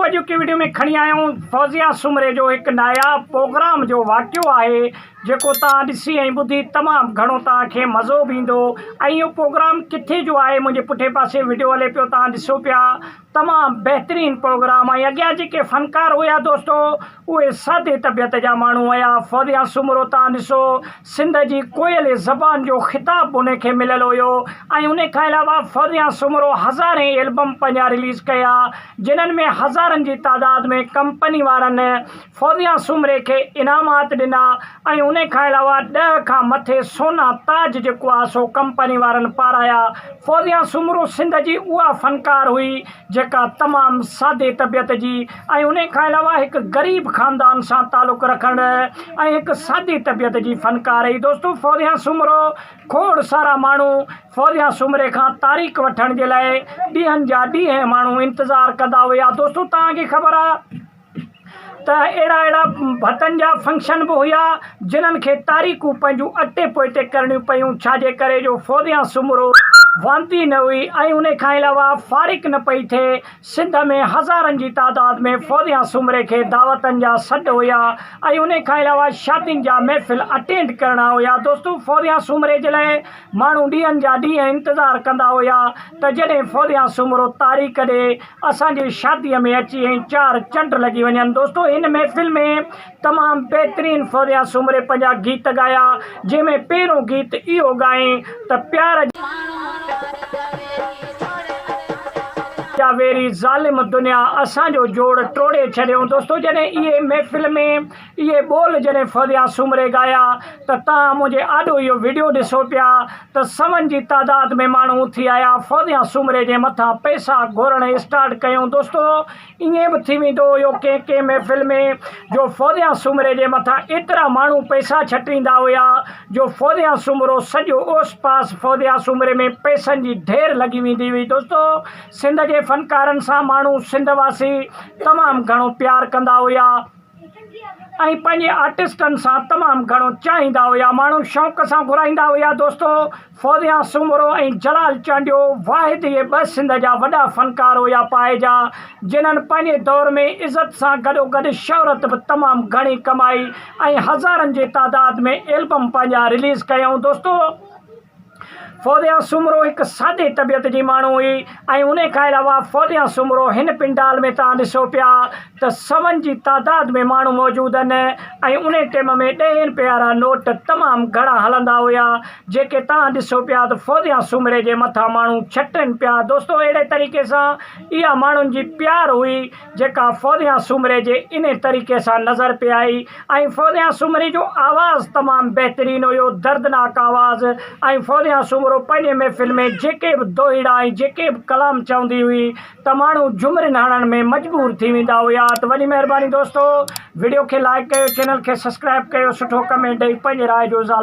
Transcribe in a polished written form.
अॼु की वीडियो में खणी आया हूं फौजिया सुमरे जो एक नया प्रोग्राम जो वाक़ियो है जेको तव्हां ॾिसी ऐं ॿुधी तमामु घणो तव्हांखे मज़ो बि ईंदो। ऐं इहो प्रोग्राम किथे जो आहे, मुंहिंजे पुठे पासे वीडियो हले पियो, तव्हां ॾिसो पिया, तमामु बहितरीनु प्रोग्राम। ऐं अॻियां जेके फ़नकार हुया दोस्तो, उहे सादे तबियत जा माण्हू हुया। फौजिया सुमरो तव्हां ॾिसो, सिंध जी कोयल ज़बान जो ख़िताब उनखे मिलियल हुयो। ऐं उन खां अलावा फौजिया सुमरो हज़ारे एल्बम पंहिंजा रिलीज़ कया, जिन्हनि में हज़ारनि जी तादाद में कंपनी वारनि फौजिया सुमरे खे इनामात ॾिना। ऐं उन खां अलावा 10 खां मथे सोना ताज जेको आहे सो कंपनी वारनि पाराया। फौजिया सुमरो सिंध जी उहा फ़नकार हुई जेका तमामु सादे तबियत जी ऐं उन खां अलावा हिकु ग़रीब ख़ानदान सां तालुक़ु रखण ऐं हिकु सादी तबियत जी फ़नकार हुई। दोस्तो फौजिया सुमरो खोड़ सारा माण्हू फौजिया सुमरे खां तारीख़ वठण जे लाइ ॾींहंनि जा ॾींहं माण्हू इंतज़ारु कंदा हुया। दोस्तो तव्हांखे ख़बर आहे त अहिड़ा भतनि जा फंक्शन बि हुया जिन्हनि खे तारीख़ूं पंहिंजूं अटे पोइते करणियूं पियूं, छाजे करे जो फौजिया सुमरो वांती न हुई। ऐं उन खां अलावा फ़ारिक न पई थिए। सिंध में हज़ारनि जी तादाद में फौजिया सुमरे खे दावतनि जा सॾ हुया ऐं उन खां अलावा शादियुनि जा महफ़िल अटेंड करणा हुया। दोस्तो फौजिया सुमरे जे लाइ माण्हू ॾींहंनि जा ॾींहं इंतज़ारु कंदा हुया त जॾहिं फौजिया सुमरो तारीख़ ॾे असांजी शादीअ में अची ऐं 4 चंड लॻी वञनि। दोस्तो इन महफ़िल में तमामु बहितरीनु फौजिया सुमरे पंहिंजा गीत ॻाया, जंहिंमें पहिरों गीत इहो ॻाए त प्यार जा वेरी ज़ालिम दुनिया असांजो जोड़ टोड़े छॾियो। दोस्तो जॾहिं इहे महफ़िल में इहे ॿोल जॾहिं फौजिया सुमरे ॻाया त तव्हां मुंहिंजे आॾो इहो वीडियो ॾिसो पिया त सवनि जी तादाद में माण्हू उथी आया, फौजिया सुमरे जे मथां पैसा घुरण स्टार्ट कयूं। दोस्तो ईअं बि थी वेंदो हुयो कंहिं कंहिं महफ़िल में जो फौजिया सुमरे जे मथां एतिरा माण्हू पैसा छटींदा हुया जो फौजिया सुमरो सॼो ओस पास फौजिया सुमरे में पैसनि जी ढेर लॻी वेंदी हुई। दोस्तो सिंध जे फ़नकारनि सां माण्हू सिंधवासी तमामु घणो प्यारु कंदा हुया ऐं पंहिंजे आर्टिस्टनि सां तमामु घणो चाहींदा हुया, माण्हू शौक़ सां घुराईंदा हुया। दोस्तो फौजिया सुमरो ऐं जलाल चांडियो वाहिद इहे 2 सिंध जा वॾा फ़नकार हुया पाए जा, जिन्हनि पंहिंजे दौर में इज़त सां गॾोगॾु शोहरत बि तमामु घणी कमाई ऐं हज़ारनि जे तादाद में एल्बम पंहिंजा रिलीज़ कयऊं। दोस्तो फौजिया सुमरो हिकु सादे तबियत जी माण्हू हुई ऐं उन खां अलावा फौजिया सुमरो हिन पिंडाल में तव्हां ॾिसो पिया त सवनि जी तादाद में माण्हू मौजूदु आहिनि ऐं उन टाइम में 10 रुपए वारा नोट तमामु घणा हलंदा हुया जेके तव्हां ॾिसो पिया त फौजिया सुमरे जे मथां माण्हू छटनि पिया। दोस्तो अहिड़े तरीक़े सां इहा माण्हुनि जी प्यार हुई जेका फौजिया सुमरे जे इन तरीक़े सां नज़र पे आई। ऐं फौजिया सुमरे जो आवाज़ु तमामु बहितरीनु हुयो, दर्दनाक आवाज़ु। ऐं फौजिया सुमरो पंहिंजे महफ़िल में जेके बि दोहिड़ा ऐं जेके बि कलाम चवंदी हुई त माण्हू झुमरिन हणण में मजबूर थी वेंदा हुया। त वॾी महिरबानी दोस्तो, वीडियो खे लाइक कयो, चैनल खे सब्सक्राइब कयो, सुठो कमेंट ॾेई पंहिंजे राय जो इज़हार